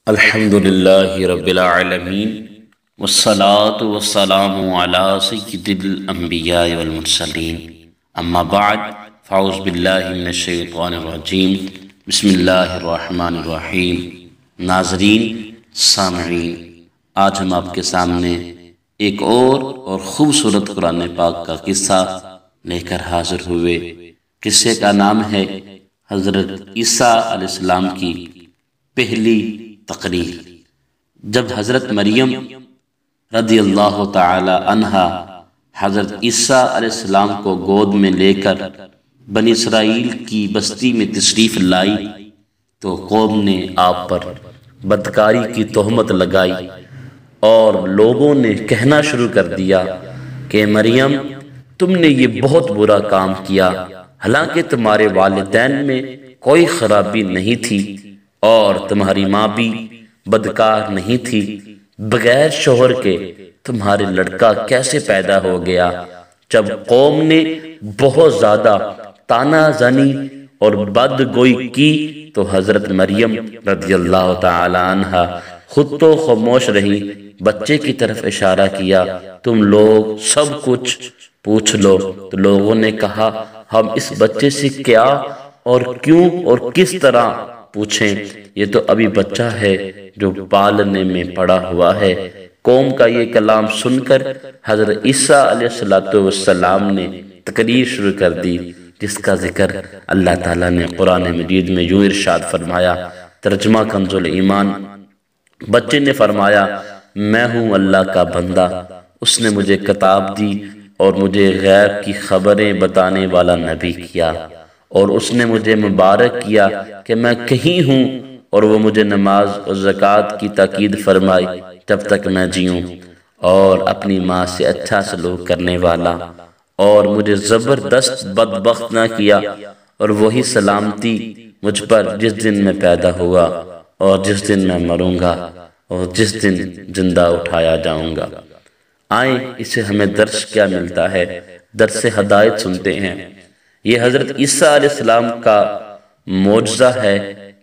الحمدللہ رب العالمین والصلاة والسلام علی سید الانبیاء والمرسلین اما بعد فاعوذ باللہ من الشیطان الرجیم بسم اللہ الرحمن الرحیم۔ ناظرین، سامعین، آج ہم آپ کے سامنے ایک اور خوبصورت قرآن پاک کا قصہ لے کر حاضر ہوئے۔ قصے کا نام ہے حضرت عیسیٰ علیہ السلام کی پہلی تقریر۔ جب حضرت مریم رضی اللہ تعالی عنہا حضرت عیسیٰ علیہ السلام کو گود میں لے کر بنی اسرائیل کی بستی میں تشریف لائی تو قوم نے آپ پر بدکاری کی تہمت لگائی اور لوگوں نے کہنا شروع کر دیا کہ مریم، تم نے یہ بہت برا کام کیا، حالانکہ تمہارے والدین میں کوئی خرابی نہیں تھی اور تمہاری ماں بھی بدکار نہیں تھی، بغیر شوہر کے تمہارے لڑکا کیسے پیدا ہو گیا؟ جب قوم نے بہت زیادہ طعنہ زنی اور بدگوئی کی تو حضرت مریم رضی اللہ تعالی عنہا خود تو خاموش رہی، بچے کی طرف اشارہ کیا، تم لوگ سب کچھ پوچھ لو۔ تو لوگوں نے کہا، ہم اس بچے سے کیا اور کیوں اور کس طرح پوچھیں؟ یہ تو ابھی بچہ ہے جو پالنے میں پڑا ہوا ہے۔ قوم کا یہ کلام سن کر حضرت عیسیٰ علیہ السلام نے تقریر شروع کر دی، جس کا ذکر اللہ تعالیٰ نے قرآن مجید میں یوں ارشاد فرمایا۔ ترجمہ کنز ایمان۔ بچے نے فرمایا، میں ہوں اللہ کا بندہ، اس نے مجھے کتاب دی اور مجھے غیب کی خبریں بتانے والا نبی کیا، اور اس نے مجھے مبارک کیا کہ میں کہیں ہوں اور وہ مجھے نماز اور زکوٰۃ کی تاکید فرمائی جب تک میں جیوں، اور اپنی ماں سے اچھا سلوک کرنے والا، اور مجھے زبردست بدبخت نہ کیا، اور وہی سلامتی مجھ پر جس دن میں پیدا ہوا اور جس دن میں مروں گا اور جس دن زندہ اٹھایا جاؤں گا۔ آئیں، اسے ہمیں درس کیا ملتا ہے؟ درس ہدایت سنتے ہیں۔ یہ حضرت عیسیٰ علیہ السلام کا معجزہ ہے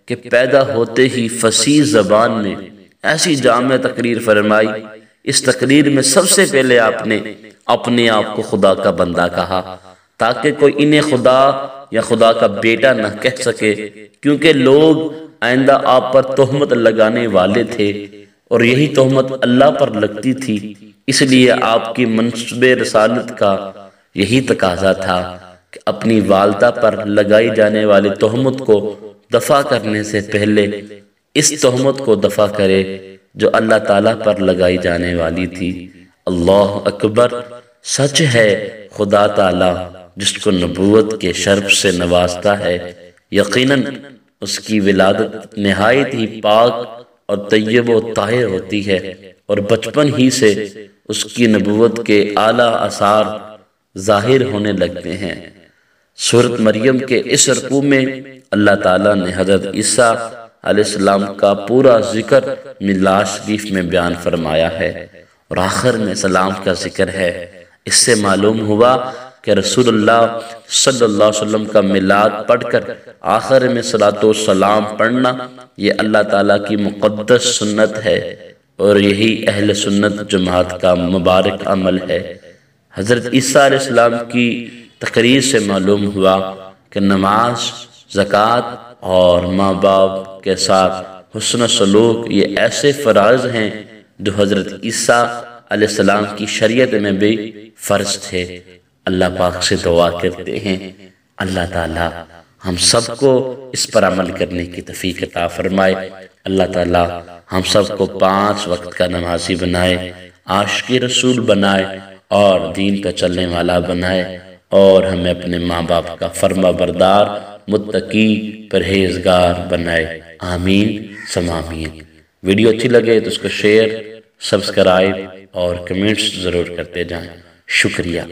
کہ پیدا ہوتے ہی فصیح زبان میں ایسی جامع تقریر فرمائی۔ اس تقریر میں سب سے پہلے آپ نے اپنے آپ کو خدا کا بندہ کہا، تاکہ کوئی انہیں خدا یا خدا کا بیٹا نہ کہہ سکے، کیونکہ لوگ آئندہ آپ پر تہمت لگانے والے تھے اور یہی تہمت اللہ پر لگتی تھی۔ اس لیے آپ کی منصب رسالت کا یہی تقاضا تھا کہ اپنی والدہ پر لگائی جانے والی تہمت کو دفع کرنے سے پہلے اس تہمت کو دفع کرے جو اللہ تعالیٰ پر لگائی جانے والی تھی۔ اللہ اکبر! سچ ہے، خدا تعالیٰ جس کو نبوت کے شرف سے نوازتا ہے، یقیناً اس کی ولادت نہایت ہی پاک اور طیب و طاہر ہوتی ہے، اور بچپن ہی سے اس کی نبوت کے اعلیٰ آثار ظاہر ہونے لگتے ہیں۔ سورۃ مریم کے اس رکوع میں اللہ تعالیٰ نے حضرت عیسیٰ علیہ السلام کا پورا ذکر میلاد شریف میں بیان فرمایا ہے، اور آخر میں سلام کا ذکر ہے۔ اس سے معلوم ہوا کہ رسول اللہ صلی اللہ علیہ وسلم کا میلاد پڑھ کر آخر میں صلاۃ و سلام پڑھنا یہ اللہ تعالیٰ کی مقدس سنت ہے، اور یہی اہل سنت جماعت کا مبارک عمل ہے۔ حضرت عیسیٰ علیہ السلام کی تقریر سے معلوم ہوا کہ نماز، زکوٰۃ اور ماں باپ کے ساتھ حسن سلوک یہ ایسے فرائض ہیں جو حضرت عیسیٰ علیہ السلام کی شریعت میں بھی فرض تھے۔ اللہ پاک سے دعا کرتے ہیں، اللہ تعالیٰ ہم سب کو اس پر عمل کرنے کی توفیق عطا فرمائے۔ اللہ تعالیٰ ہم سب کو 5 وقت کا نمازی بنائے، عاشق رسول بنائے اور دین کا چلنے والا بنائے، اور ہمیں اپنے ماں باپ کا فرما بردار، متقی، پرہیزگار بنائے۔ آمین ثم آمین۔ ویڈیو اچھی لگے تو اس کو شیئر، سبسکرائب اور کمنٹس ضرور کرتے جائیں۔ شکریہ۔